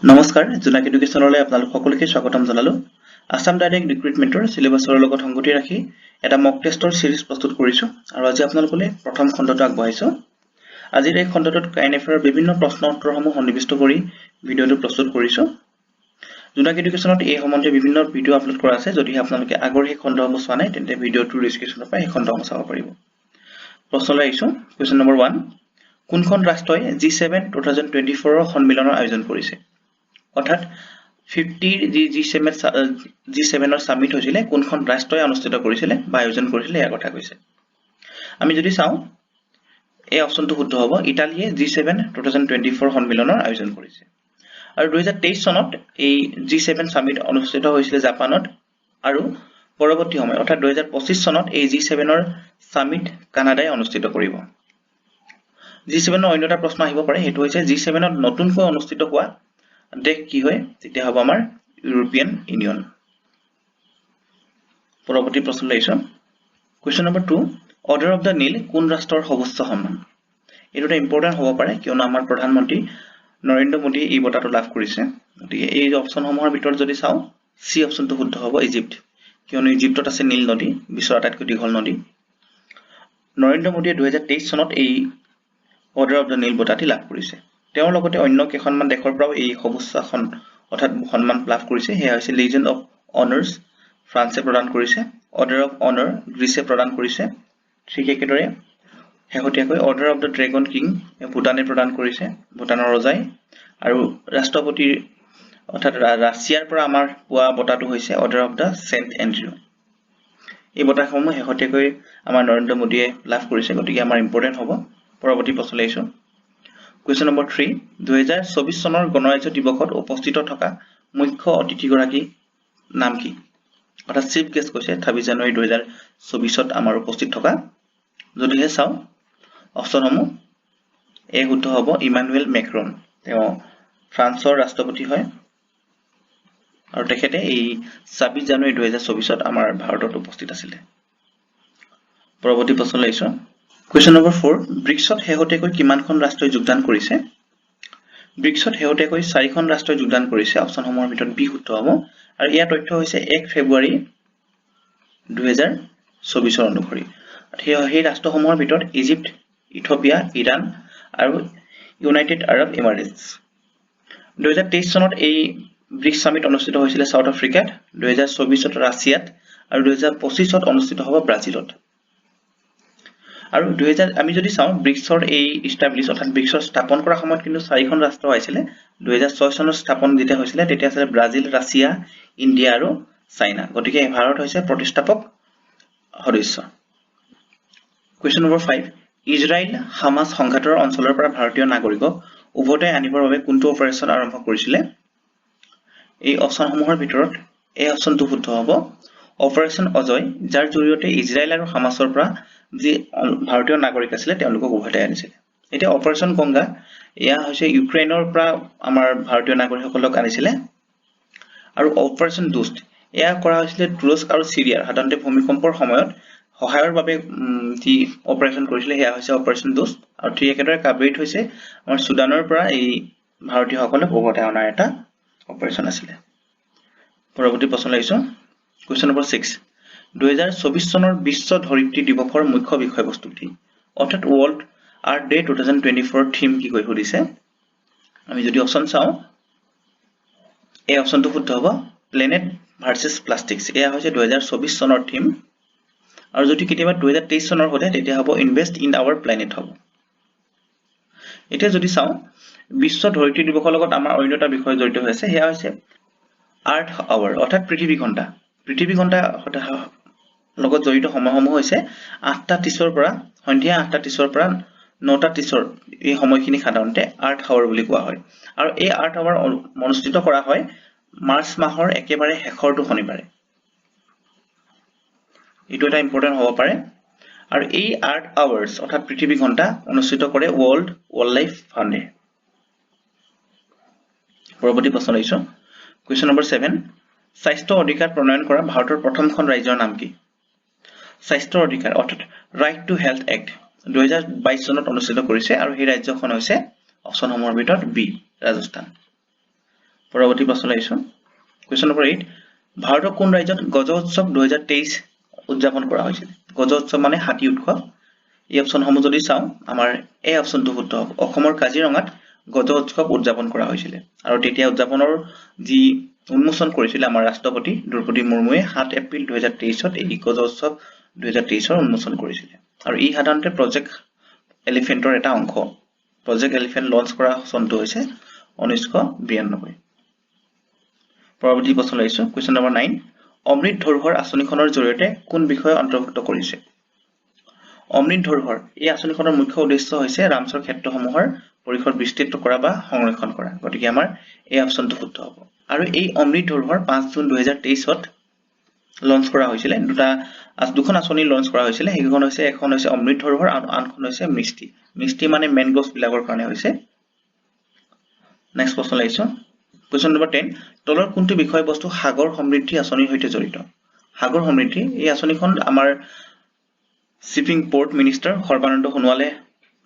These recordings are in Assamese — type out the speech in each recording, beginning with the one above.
নমস্কাৰ জোনাক এডুকেশ্যনলৈ আপোনালোক সকলোকে স্বাগতম জনালো আসাম ডাইৰেক্ট ৰিক্ৰুটমেণ্টৰ সিলেবাছৰ লগত সংগতি ৰাখি এটা মক টেষ্টৰ সিৰিজ প্ৰস্তুত কৰিছো আৰু আজি আপোনালোকলৈ প্ৰথম খণ্ডটো আগবঢ়াইছো আজিৰ এই খণ্ডটোত কাৰেণ্ট এফেয়াৰৰ বিভিন্ন প্ৰশ্ন উত্তৰসমূহ সন্নিবিষ্ট কৰি ভিডিঅটো প্ৰস্তুত কৰিছো জোনাক এডুকেশ্যনত এই সম্বন্ধে বিভিন্ন ভিডিঅ আপলোড কৰা আছে যদি আপোনালোকে আগৰ এই খণ্ডসমূহ চোৱা নাই তেন্তে ভিডিঅটোৰ ডেসক্ৰিপচনৰ পৰা এই খণ্ডসমূহ চাব পাৰিব প্ৰশ্নলৈ আহিছো কোৱেশ্চন নম্বৰ 1 কোনখন ৰাষ্ট্ৰই G7 2024 ৰ সন্মিলনৰ আয়োজন কৰিছে অৰ্থাৎ 50 G7 সামিট হৈছিলে কোনখন ৰাষ্ট্ৰই অনুষ্ঠিত কৰিছিলে বা আয়োজন কৰিছিলে ইয়াৰ কথা কৈছে আমি যদি চাও এই অপচনটো শুদ্ধ হ'ব ইটালীয়ে G7 2024 সন্মিলনৰ আয়োজন কৰিছে আৰু 2023 চনত এই G7 সামিট অনুষ্ঠিত হৈছিলে জাপানত আৰু পৰৱৰ্তী সময় অৰ্থাৎ 2025 চনত এই G7 ৰ সামিট কানাডাই অনুষ্ঠিত কৰিব G7 ৰ অন্যটা প্ৰশ্ন আহিব পাৰে হেতু হৈছে G7 ত নতুনকৈ অনুষ্ঠিত হোৱা দেশ কি হয় তেতিয়া হ'ব আমাৰ ইউৰোপিয়ান ইউনিয়ন পৰৱৰ্তী প্ৰশ্নলৈ আহিছো question number 2 order of the Nile কোন ৰাষ্ট্ৰৰ সৰ্বোচ্চ সন্মান এটা ইম্পৰ্টেন্ট হ'ব পাৰে কিয়নো আমাৰ প্ৰধানমন্ত্ৰী নৰেন্দ্ৰ মোদী এই বঁটাটো লাভ কৰিছে গতিকে এই অপচনসমূহৰ ভিতৰত যদি চাও সি অপচনটো শুদ্ধ হ'ব ইজিপ্ত কিয়নো ইজিপ্তত আছে নীল নদী বিশ্বৰ আটাইতকৈ দীঘল নদী নৰেন্দ্ৰ মোদীয়ে 2023 চনত এই অৰ্ডাৰ অফ দা নীল বঁটাটি লাভ কৰিছে তেওঁৰ লগতে অন্য কেইখনমান দেশৰ পৰাও এই সৰ্বোচ্চখন অৰ্থাৎ সন্মান লাভ কৰিছে হেয়া হৈছে লিজেণ্ড অফ অনাৰ্স ফ্ৰান্সে প্ৰদান কৰিছে অৰ্ডাৰ অফ অনাৰ গ্ৰীচে প্ৰদান কৰিছে ঠিক একেদৰে হেহতিয়াকৈ order of the dragon king ভুটানে প্ৰদান কৰিছে ভুটানৰ ৰজাই আৰু ৰাষ্ট্ৰপতিৰ অৰ্থাৎ ৰাছিয়াৰ পৰা আমাৰ পোৱা বঁটাটো হৈছে order of the Saint Andrew এই বঁটাসমূহ হেহতিয়াকৈ আমাৰ নৰেন্দ্ৰ মোদীয়ে লাভ কৰিছে গতিকে আমাৰ ইম্পৰ্টেন্ট হ'ব পৰৱৰ্তী প্ৰশ্নলৈ আহিছো Question number 3 2024 চনৰ গণৰাজ্য দিৱসত উপস্থিত থকা মুখ্য অতিথিগৰাকী নাম কি অৰ্থাৎ চিফ গেষ্ট কৈছে 26 জানুৱাৰী 2024 ত আমাৰ উপস্থিত থকা যদিহে চাও অপচনসমূহ এ শুদ্ধ হ'ব ইমানুৱেল মেক্ৰন তেওঁ ফ্ৰান্সৰ ৰাষ্ট্ৰপতি হয় আৰু তেখেতে এই 26 জানুৱাৰী 2024 ত আমাৰ ভাৰতত উপস্থিত আছিল পৰৱৰ্তী প্ৰশ্নলৈ আহিছো Question number 4 ব্ৰিক্সত হেহতিয়াকৈ কিমানখন ৰাষ্ট্ৰই যোগদান কৰিছে ব্ৰিক্সত হেহতিয়াকৈ 4খন ৰাষ্ট্ৰই যোগদান কৰিছে অপচনসমূহৰ ভিতৰত বি শুদ্ধ হ'ব আৰু ইয়াৰ তথ্য হৈছে 1 ফেব্ৰুৱাৰী 2024 অনুসৰি সেই ৰাষ্ট্ৰসমূহৰ ভিতৰত ইজিপ্ত ইথিওপিয়া ইৰাণ আৰু ইউনাইটেড আৰব এমিৰেটছ 2023 চনত এই ব্ৰিক্স সামিট অনুষ্ঠিত হৈছিল সাউথ আফ্ৰিকাত 2024 ত ৰাছিয়াত আৰু 2025 ত অনুষ্ঠিত হ'ব ব্ৰাজিলত আৰু 2000 আমি যদি চাও ব্ৰিক্সৰ এই এস্টাবলিশ অৰ্থাৎ ব্ৰিক্সৰ স্থাপন কৰা সময়ত কিন্তু 4খন ৰাষ্ট্ৰ আছিল 2006 চনত স্থাপন যেতিয়া হৈছিল তেতিয়া আছিল ব্ৰাজিল ৰাছিয়া ইণ্ডিয়া আৰু চাইনা গতিকে ভাৰত হৈছে প্ৰতিষ্ঠাপক সদস্য Question number 5 ইজৰাইল হামাস সংঘাতৰ অঞ্চলৰ পৰা ভাৰতীয় নাগৰিকক উভতাই আনিবৰ বাবে কোনটো অপাৰেচন আৰম্ভ কৰিছিল এই অপচনসমূহৰ ভিতৰত এই অপচনটো শুদ্ধ হ'ব অপাৰেচন অজয় যাৰ জৰিয়তে ইজৰাইল আৰু হামাসৰ পৰা যি ভাৰতীয় নাগৰিক আছিল তেওঁলোকক উভতাই আনিছিল এটা অপাৰেচন গংগা ইয়া হৈছে ইউক্ৰেইনৰ পৰা আমাৰ ভাৰতীয় নাগৰিকসকলক আনিছিল আৰু অপাৰেচন দুষ্ট ইয়া কৰা হৈছিল তুৰস্ক আৰু সিৰিয়াৰ সাধাৰণতে ভূমিকম্পৰ সময়ত সহায়ৰ বাবে যি অপাৰেচন কৰিছিল হেয়া হৈছে অপাৰেচন দুষ্ট আৰু ঠিক একেদৰে কাবৰিত হৈছে আমাৰ সুদানৰ পৰা এই ভাৰতীয়সকলক উভতাই অনাৰ এটা অপাৰেচন আছিল পৰৱৰ্তী প্ৰশ্নলৈ আহিছো Question number 6 2024 চনৰ বিশ্ব ধৰিত্ৰী দিৱসৰ মুখ্য বিষয়বস্তু কি অৰ্থাৎ ওয়াৰ্ল্ড আৰ্ট ডে 2024 থিম কি কৈ সুধিছে আমি যদি অপচন চাও এই অপচনটো শুদ্ধ হ'ব প্লেনেট ভাৰ্চেছ প্লাষ্টিক্স এয়া হৈছে 2024 চনৰ থিম আৰু যদি কেতিয়াবা 2023 চনৰ হলে তেতিয়া হ'ব ইনভেষ্ট ইন আৱাৰ প্লেনেট হ'ব এতিয়া যদি চাও বিশ্ব ধৰিত্ৰী দিৱসৰ লগত আমাৰ অন্যটা বিষয় জড়িত হৈ আছে হেয়া হৈছে আৰ্থ আৱাৰ অৰ্থাৎ পৃথিৱী ঘণ্টা লগত জড়িত সময়সমূহ হৈছে 8:30 ৰ পৰা সন্ধিয়া 8:30 ৰ পৰা 9:30 এই সময়খিনি সাধাৰণতে আৰ্থ আৱাৰ বুলি কোৱা হয় আৰু এই আৰ্থ আৱাৰ অনুষ্ঠিত কৰা হয় মাৰ্চ মাহৰ একেবাৰে শেষৰটো শনিবাৰে এটো এটা ইম্পৰ্টেন্ট হ'ব পাৰে আৰু এই আৰ্থ আৱাৰ্স অৰ্থাৎ পৃথিৱী ঘণ্টা অনুষ্ঠিত কৰে ওয়াৰ্ল্ড লাইফ ফাণ্ডে পৰৱৰ্তী প্ৰশ্ন লৈছো Question number 7 স্বাস্থ্য অধিকাৰ প্ৰণয়ন কৰা ভাৰতৰ প্ৰথমখন ৰাজ্যৰ নাম কি স্বাস্থ্যৰ অধিকাৰ অৰ্থাৎ ৰাইট টু হেল্থ এক্ট 2022 চনত অনুষ্ঠিত কৰিছে আৰু এই ৰাজ্যখন হৈছে অপচনসমূহৰ ভিতৰত বি ৰাজস্থান পৰৱৰ্তী প্ৰশ্নলৈ আহিছোঁ কুৱেশ্যন নম্বৰ 8 ভাৰতৰ কোন ৰাজ্যত গজ উৎসৱ 2023 উদযাপন কৰা হৈছিল গজ উৎসৱ মানে হাতী উৎসৱ এই অপশ্যনসমূহ যদি চাওঁ আমাৰ এই অপশ্যনটো শুদ্ধ হ'ব অসমৰ কাজিৰঙাত গজ উৎসৱ উদযাপন কৰা হৈছিল আৰু তেতিয়া উদযাপনৰ যি উন্মোচন কৰিছিল আমাৰ ৰাষ্ট্ৰপতি দ্ৰৌপদী মুৰ্মুৱে 7 এপ্ৰিল 2023 এই গজ উৎসৱ 2023 উন্মোচন কৰিছিল আৰু ই সাধাৰণতে প্ৰজেক্ট এলিফেণ্টৰ এটা অংশ প্ৰজেক্ট এলিফেণ্ট লঞ্চ কৰা চনটো হৈছে 1992 পৰৱৰ্তী প্ৰশ্নলৈ আহিছোঁ কুৱেশ্যন নম্বৰ 9 অমৃত ধৰোহৰ আঁচনিখনৰ জৰিয়তে কোন বিষয় অন্তৰ্ভুক্ত কৰিছে অমৃত ধৰোহৰ এই আঁচনিখনৰ মুখ্য উদ্দেশ্য হৈছে ৰামচৰ ক্ষেত্ৰসমূহৰ পৰিসৰ বিস্তৃত কৰা বা সংৰক্ষণ কৰা গতিকে আমাৰ এই অপশ্যনটো শুদ্ধ হ'ব আৰু এই অমৃত ধৰোহৰ 5 জুন 2023 লঞ্চ কৰা হৈছিল দুখন আঁচনি লঞ্চ কৰা হৈছিল সেইখন হৈছে এখন হৈছে অমৃত ধৰোহৰ আৰু আনখন হৈছে মিষ্টি মানে মেনগ্ৰোভছ বিলাকৰ কাৰণে হৈছে নেক্সট প্ৰশ্নলৈ আহিছোঁ কুৱেশ্যন নম্বৰ 10 তলৰ কোনটো বিষয়বস্তু সাগৰ সমৃদ্ধি আঁচনিৰ সৈতে জড়িত সাগৰ সমৃদ্ধি এই আঁচনিখন আমাৰ শিপিং পোৰ্ট মিনিষ্টাৰ সৰ্বানন্দ সোণোৱালে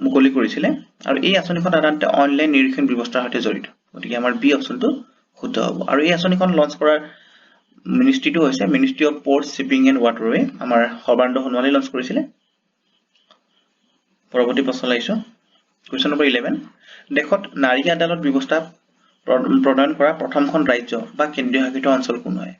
মুকলি কৰিছিলে আৰু এই আঁচনিখন সাধাৰণতে অনলাইন নিৰীক্ষণ ব্যৱস্থাৰ সৈতে জড়িত গতিকে আমাৰ বি অপশ্যনটো শুদ্ধ হ'ব আৰু এই আঁচনিখন লঞ্চ কৰাৰ মিনিষ্ট্ৰিটো হৈছে ministry of port shipping and waterway আমাৰ সৰ্বানন্দ সোণোৱালে লঞ্চ কৰিছিলে পৰৱৰ্তী প্ৰশ্নলৈ আহিছোঁ কুৱেশ্যন নম্বৰ 11 দেশত নাৰী আদালত ব্যৱস্থা প্ৰদান কৰা প্ৰথমখন ৰাজ্য বা কেন্দ্ৰীয় শাসিত অঞ্চল কোন হয়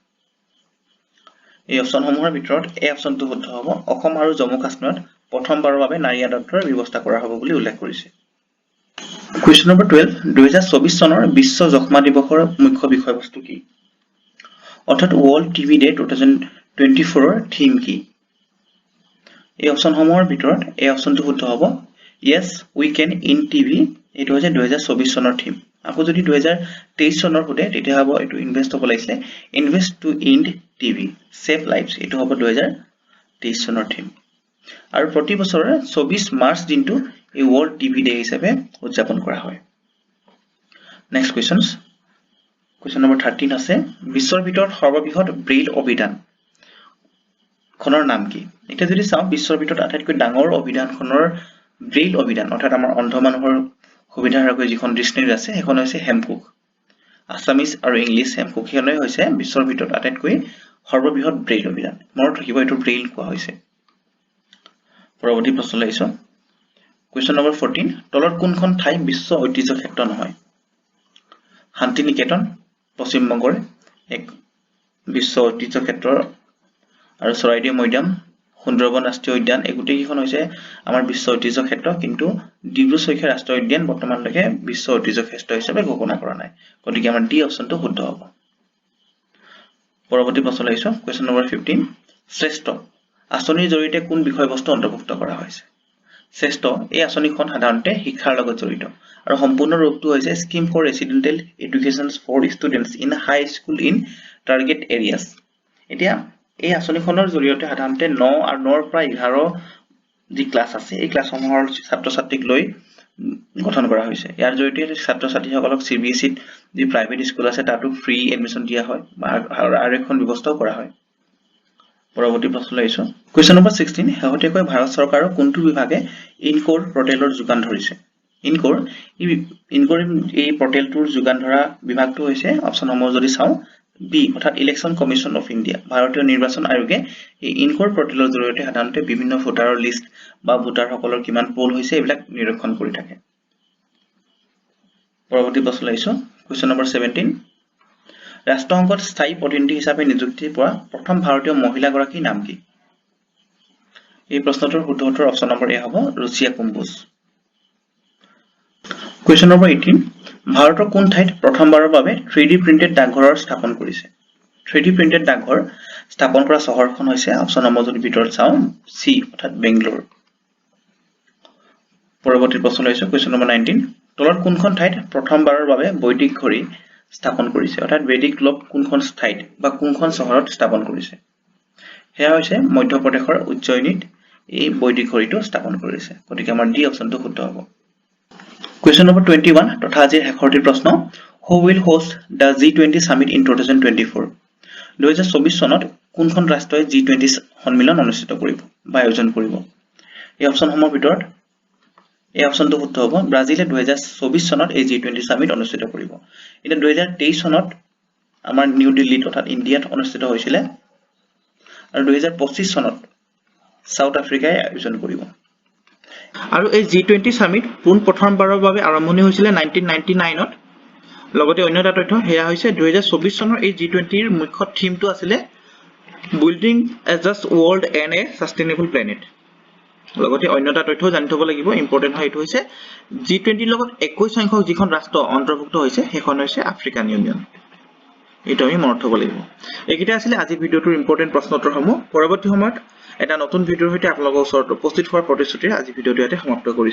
এই অপশ্যনসমূহৰ ভিতৰত এই অপশ্যনটো শুদ্ধ হ'ব অসম আৰু জম্মু কাশ্মীৰত প্ৰথমবাৰৰ বাবে নাৰী আদালতৰ ব্যৱস্থা কৰা হ'ব বুলি উল্লেখ কৰিছে কুৱেশ্যন নম্বৰ 12 2024 চনৰ বিশ্ব যক্ষ্মা দিৱসৰ মুখ্য বিষয়বস্তু কি অৰ্থাৎ ৱৰ্ল্ড টিভি ডে 2024 ৰ থিম কি এই অপশ্যনসমূহৰ ভিতৰত এই অপশ্যনটো শুদ্ধ হ'ব yes we can in tv এইটো হৈছে 2024 চনৰ থিম আকৌ যদি 2023 চনৰ হোদে তেতিয়া হ'ব এইটো ইনভেস্ট হ'ব লাগিছে invest to end TB save lives এইটো হ'ব 2023 চনৰ থিম আৰু প্ৰতি বছৰ 24 মাৰ্চ দিনটো এই ৱৰ্ল্ড টিভি ডে হিচাপে উদযাপন কৰা হয় নেক্সট কুৱেশ্যন নম্বৰ 13 আছে বিশ্বৰ ভিতৰত সৰ্ববৃহৎ ব্ৰেইল অভিধান খনৰ নাম কি এটা যদি চাওঁ বিশ্বৰ ভিতৰত আটাইতকৈ ডাঙৰ অভিধানখনৰ ব্ৰেইল অভিধান অৰ্থাৎ আমাৰ অন্ধ মানুহৰ সুবিধাৰ বাবে যিখন ডিক্সনাৰী আছে সেইখন হৈছে হেমকুক আছামিজ আৰু ইংলিছ হেমকুক সেইখনে হৈছে বিশ্বৰ ভিতৰত আটাইতকৈ সৰ্ববৃহৎ ব্ৰেইল অভিধান মনত ৰাখিব এইটো ব্ৰেইল কোৱা হৈছে পৰৱৰ্তী প্ৰশ্নলৈ আহিছোঁ কুৱেশ্যন নম্বৰ 14 তলত কোনখন ঠাই বিশ্ব ঐতিহ্য ক্ষেত্ৰ নহয় শান্তি নিকেতন পশ্চিম বংগৰ এক বিশ্ব ঐতিহ্য ক্ষেত্ৰ আৰু চৰাইদেউ মৈদাম সুন্দৰবন ৰাষ্ট্ৰীয় উদ্যান এই গোটেইকেইখন হৈছে আমাৰ বিশ্ব ঐতিহ্য ক্ষেত্ৰ কিন্তু ডিব্ৰু ছৈখোৱা ৰাষ্ট্ৰীয় উদ্যান বৰ্তমানলৈকে বিশ্ব ঐতিহ্য ক্ষেত্ৰ হিচাপে ঘোষণা কৰা নাই গতিকে আমাৰ ডি অপশ্যনটো শুদ্ধ হ'ব পৰৱৰ্তী প্ৰশ্নলৈ আহিছোঁ কুৱেশ্যন নম্বৰ 15 শ্ৰেষ্ঠ আঁচনিৰ জৰিয়তে কোন বিষয়বস্তু অন্তৰ্ভুক্ত কৰা হৈছে শ্ৰেষ্ঠ এই আঁচনিখন সাধাৰণতে শিক্ষাৰ লগত জড়িত আৰু সম্পূৰ্ণ ৰূপটো হৈছে scheme for residential education for students in high school in target areas এতিয়া এই আঁচনিখনৰ জৰিয়তে সাধাৰণতে 9 আৰু 9 পৰা 11 যি ক্লাছ আছে এই ক্লাছসমূহৰ ছাত্ৰ ছাত্ৰীক লৈ গঠন কৰা হৈছে ইয়াৰ জৰিয়তে ছাত্ৰ ছাত্ৰীসকলক CBSE যি প্ৰাইভেট স্কুল আছে তাতো ফ্ৰী এডমিশ্যন দিয়া হয় আৰু এখন ব্যৱস্থাও কৰা হয় পৰৱৰ্তী প্ৰশ্নলৈ আহিছোঁ কুৱেশ্যন নম্বৰ 16 শেহতীয়াকৈ ভাৰত চৰকাৰৰ কোনটো বিভাগে ইনকোৰ পৰ্টেলৰ যোগান ধৰিছে ইনকোৰ এই পৰ্টেলটোৰ যোগান ধৰা বিভাগটো হৈছে অপশ্যনসমূহ যদি চাওঁ বি অৰ্থাৎ ইলেকশ্যন কমিশ্যন অফ ইণ্ডিয়া ভাৰতীয় নিৰ্বাচন আয়োগে এই ইনকোৰ পৰ্টেলৰ জৰিয়তে সাধাৰণতে বিভিন্ন ভোটাৰৰ লিষ্ট বা ভোটাৰসকলৰ কিমান পোল হৈছে এইবিলাক নিৰীক্ষণ কৰি থাকে পৰৱৰ্তী প্ৰশ্নলৈ আহিছোঁ কুৱেশ্যন নম্বৰ 17 ৰাষ্ট্ৰসংঘত স্থায়ী প্ৰতিনিধি হিচাপে নিযুক্তি পোৱা প্ৰথম ভাৰতীয় মহিলাগৰাকীৰ নাম কি এই প্ৰশ্নটোৰ শুদ্ধ উত্তৰ অপশ্যন নম্বৰ এ হ'ব ৰুচিয়া কুম্ভোজ কুৱেশ্যন নম্বৰ 18 ভাৰতৰ কোন ঠাইত প্ৰথমবাৰৰ বাবে 3D প্ৰিণ্টেড ডাকঘৰৰ স্থাপন কৰিছে 3D প্ৰিণ্টেড ডাকঘৰ স্থাপন কৰা চহৰখন হৈছে অপশ্যন নম্বৰ যদি ভিতৰত চাওঁ সি অৰ্থাৎ বেংগলোৰ পৰৱৰ্তী প্ৰশ্নলৈ আহিছোঁ কুৱেশ্যন নম্বৰ 19 তলত কোনখন ঠাইত প্ৰথমবাৰৰ বাবে বৈদিক ঘড়ী স্থাপন কৰিছে অৰ্থাৎ বৈদিক ক্লক কোনখন ঠাইত বা কোনখন চহৰত স্থাপন কৰিছে সেয়া হৈছে মধ্যপ্ৰদেশৰ উজ্জয়িনীত এই বৈদিক ঘড়ীটো স্থাপন কৰিছে গতিকে আমাৰ ডি অপশ্যনটো শুদ্ধ হ'ব কুৱেশ্যন নম্বৰ 21 তথা আজিৰ শেষৰটি প্ৰশ্ন who will host the G20 summit in 2024 2024 চনত কোনখন ৰাষ্ট্ৰই G20 সন্মিলন অনুষ্ঠিত কৰিব বা আয়োজন কৰিব এই অপশ্যনসমূহৰ ভিতৰত এই অপশ্যনটো শুদ্ধ হ'ব ব্ৰাজিলে 2024 চনত এই G20 সামিট অনুষ্ঠিত কৰিব এতিয়া 2023 চনত আমাৰ নিউ দিল্লীত অৰ্থাৎ ইণ্ডিয়াত অনুষ্ঠিত হৈছিল আৰু 2025 চনত সাউথ আফ্ৰিকাই আয়োজন কৰিব আৰু এই G20 সামিট পোন প্ৰথমবাৰৰ বাবে আৰম্ভণি হৈছিল 1999 ত লগতে অন্য এটা তথ্য হেয়া হৈছে 2024 চনৰ এই G20 ৰ মুখ্য থিমটো আছিল building a just world and a sustainable planet লগতে অন্য এটা তথ্য জানি থব লাগিব ইম্পৰ্টেন্ট হয় এটো হৈছে G20 ৰ লগত 21 সংখ্যক যিখন ৰাষ্ট্ৰ অন্তৰ্ভুক্ত হৈছে সেইখন হৈছে আফ্ৰিকান ইউনিয়ন এটা আমি মনত থব লাগিব এইকেইটা আছিল আজি ভিডিওটোৰ ইম্পৰ্টেন্ট প্ৰশ্নোত্তৰসমূহ পৰৱৰ্তী সময়ত এটা নতুন ভিডিওৰ সৈতে আপোনালোকৰ ওচৰত উপস্থিত হোৱাৰ প্ৰতিশ্ৰুতিৰে আজি ভিডিওটো ইয়াতে সমাপ্ত কৰিছো